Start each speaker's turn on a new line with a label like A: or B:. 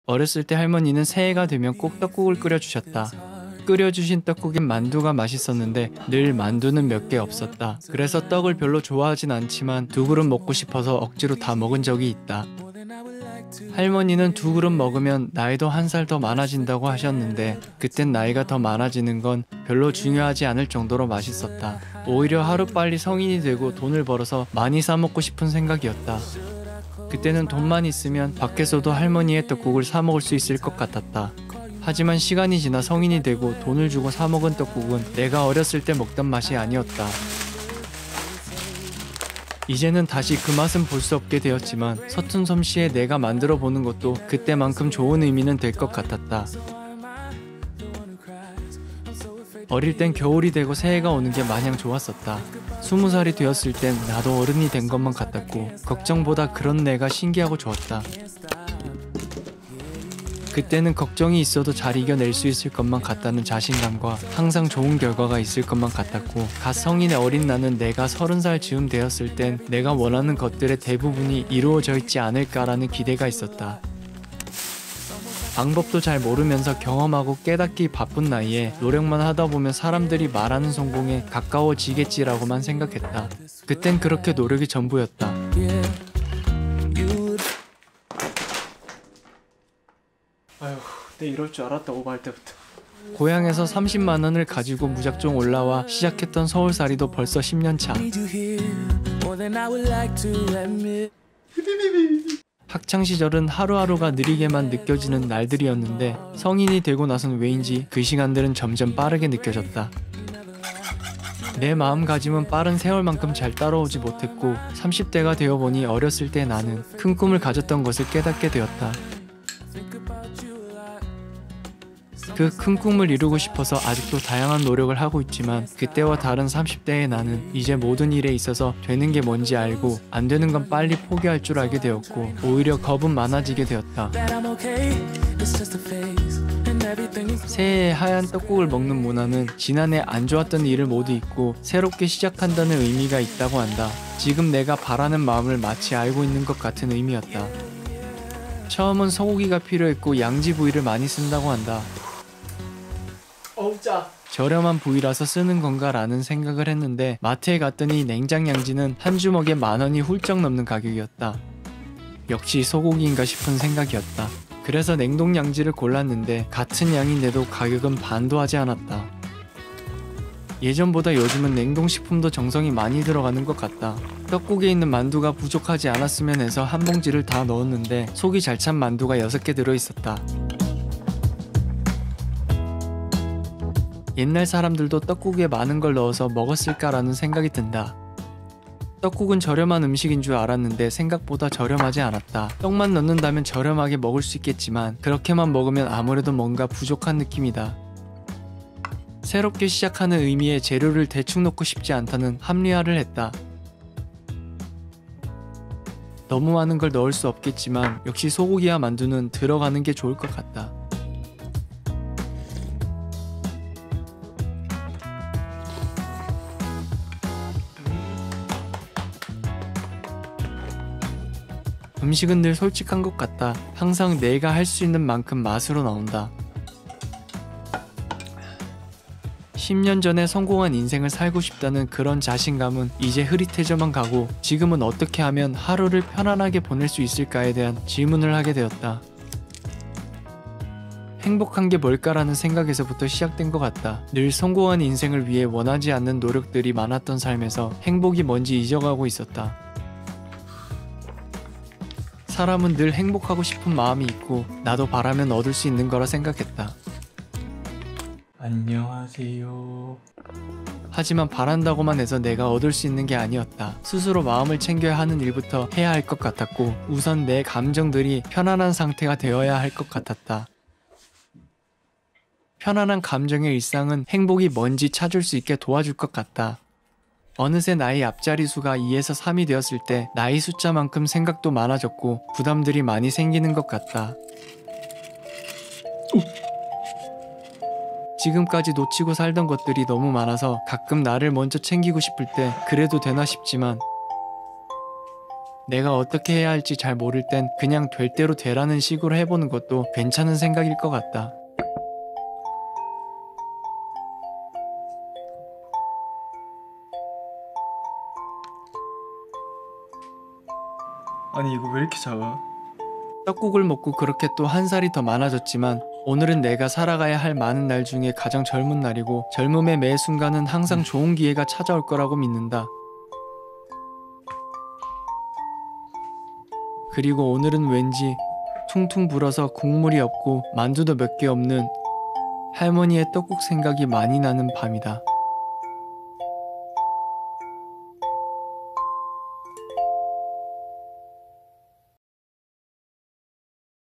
A: 어렸을 때 할머니는 새해가 되면 꼭 떡국을 끓여주셨다. 끓여주신 떡국엔 만두가 맛있었는데 늘 만두는 몇 개 없었다. 그래서 떡을 별로 좋아하진 않지만 두 그릇 먹고 싶어서 억지로 다 먹은 적이 있다. 할머니는 두 그릇 먹으면 나이도 한 살 더 많아진다고 하셨는데 그땐 나이가 더 많아지는 건 별로 중요하지 않을 정도로 맛있었다. 오히려 하루빨리 성인이 되고 돈을 벌어서 많이 사 먹고 싶은 생각이었다. 그때는 돈만 있으면 밖에서도 할머니의 떡국을 사 먹을 수 있을 것 같았다. 하지만 시간이 지나 성인이 되고 돈을 주고 사 먹은 떡국은 내가 어렸을 때 먹던 맛이 아니었다. 이제는 다시 그 맛은 볼 수 없게 되었지만 서툰 솜씨에 내가 만들어 보는 것도 그때만큼 좋은 의미는 될 것 같았다. 어릴 땐 겨울이 되고 새해가 오는 게 마냥 좋았었다. 20살이 되었을 땐 나도 어른이 된 것만 같았고 걱정보다 그런 내가 신기하고 좋았다. 그때는 걱정이 있어도 잘 이겨낼 수 있을 것만 같다는 자신감과 항상 좋은 결과가 있을 것만 같았고 갓 성인의 어린 나는 내가 30살 즈음 되었을 땐 내가 원하는 것들의 대부분이 이루어져 있지 않을까라는 기대가 있었다. 방법도 잘 모르면서 경험하고 깨닫기 바쁜 나이에 노력만 하다 보면 사람들이 말하는 성공에 가까워지겠지라고만 생각했다. 그땐 그렇게 노력이 전부였다. 아휴, 내 이럴 줄 알았다. 오버할 때부터. 고향에서 30만 원을 가지고 무작정 올라와 시작했던 서울살이도 벌써 10년 차. 학창시절은 하루하루가 느리게만 느껴지는 날들이었는데 성인이 되고 나선 왜인지 그 시간들은 점점 빠르게 느껴졌다. 내 마음가짐은 빠른 세월만큼 잘 따라오지 못했고 30대가 되어보니 어렸을 때 나는 큰 꿈을 가졌던 것을 깨닫게 되었다. 그 큰 꿈을 이루고 싶어서 아직도 다양한 노력을 하고 있지만 그때와 다른 30대의 나는 이제 모든 일에 있어서 되는 게 뭔지 알고 안 되는 건 빨리 포기할 줄 알게 되었고 오히려 겁은 많아지게 되었다. 새해에 하얀 떡국을 먹는 문화는 지난해 안 좋았던 일을 모두 잊고 새롭게 시작한다는 의미가 있다고 한다. 지금 내가 바라는 마음을 마치 알고 있는 것 같은 의미였다. 처음은 소고기가 필요했고 양지 부위를 많이 쓴다고 한다. 저렴한 부위라서 쓰는 건가 라는 생각을 했는데 마트에 갔더니 냉장 양지는 한 주먹에 10,000원이 훌쩍 넘는 가격이었다. 역시 소고기인가 싶은 생각이었다. 그래서 냉동 양지를 골랐는데 같은 양인데도 가격은 반도 하지 않았다. 예전보다 요즘은 냉동식품도 정성이 많이 들어가는 것 같다. 떡국에 있는 만두가 부족하지 않았으면 해서 한 봉지를 다 넣었는데 속이 잘 찬 만두가 6개 들어있었다. 옛날 사람들도 떡국에 많은 걸 넣어서 먹었을까라는 생각이 든다. 떡국은 저렴한 음식인 줄 알았는데 생각보다 저렴하지 않았다. 떡만 넣는다면 저렴하게 먹을 수 있겠지만 그렇게만 먹으면 아무래도 뭔가 부족한 느낌이다. 새롭게 시작하는 의미의 재료를 대충 넣고 싶지 않다는 합리화를 했다. 너무 많은 걸 넣을 수 없겠지만 역시 소고기와 만두는 들어가는 게 좋을 것 같다. 음식은 늘 솔직한 것 같다. 항상 내가 할 수 있는 만큼 맛으로 나온다. 10년 전에 성공한 인생을 살고 싶다는 그런 자신감은 이제 흐릿해져만 가고 지금은 어떻게 하면 하루를 편안하게 보낼 수 있을까에 대한 질문을 하게 되었다. 행복한 게 뭘까라는 생각에서부터 시작된 것 같다. 늘 성공한 인생을 위해 원하지 않는 노력들이 많았던 삶에서 행복이 뭔지 잊어가고 있었다. 사람은 늘 행복하고 싶은 마음이 있고 나도 바라면 얻을 수 있는 거라 생각했다. 안녕하세요. 하지만 바란다고만 해서 내가 얻을 수 있는 게 아니었다. 스스로 마음을 챙겨야 하는 일부터 해야 할 것 같았고 우선 내 감정들이 편안한 상태가 되어야 할 것 같았다. 편안한 감정의 일상은 행복이 뭔지 찾을 수 있게 도와줄 것 같다. 어느새 나의 앞자리 수가 2에서 3이 되었을 때 나이 숫자만큼 생각도 많아졌고 부담들이 많이 생기는 것 같다. 지금까지 놓치고 살던 것들이 너무 많아서 가끔 나를 먼저 챙기고 싶을 때 그래도 되나 싶지만 내가 어떻게 해야 할지 잘 모를 땐 그냥 될 대로 되라는 식으로 해보는 것도 괜찮은 생각일 것 같다.
B: 아니 이거 왜 이렇게 작아?
A: 떡국을 먹고 그렇게 또 한 살이 더 많아졌지만 오늘은 내가 살아가야 할 많은 날 중에 가장 젊은 날이고 젊음의 매 순간은 항상 좋은 기회가 찾아올 거라고 믿는다. 그리고 오늘은 왠지 퉁퉁 불어서 국물이 없고 만두도 몇 개 없는 할머니의 떡국 생각이 많이 나는 밤이다.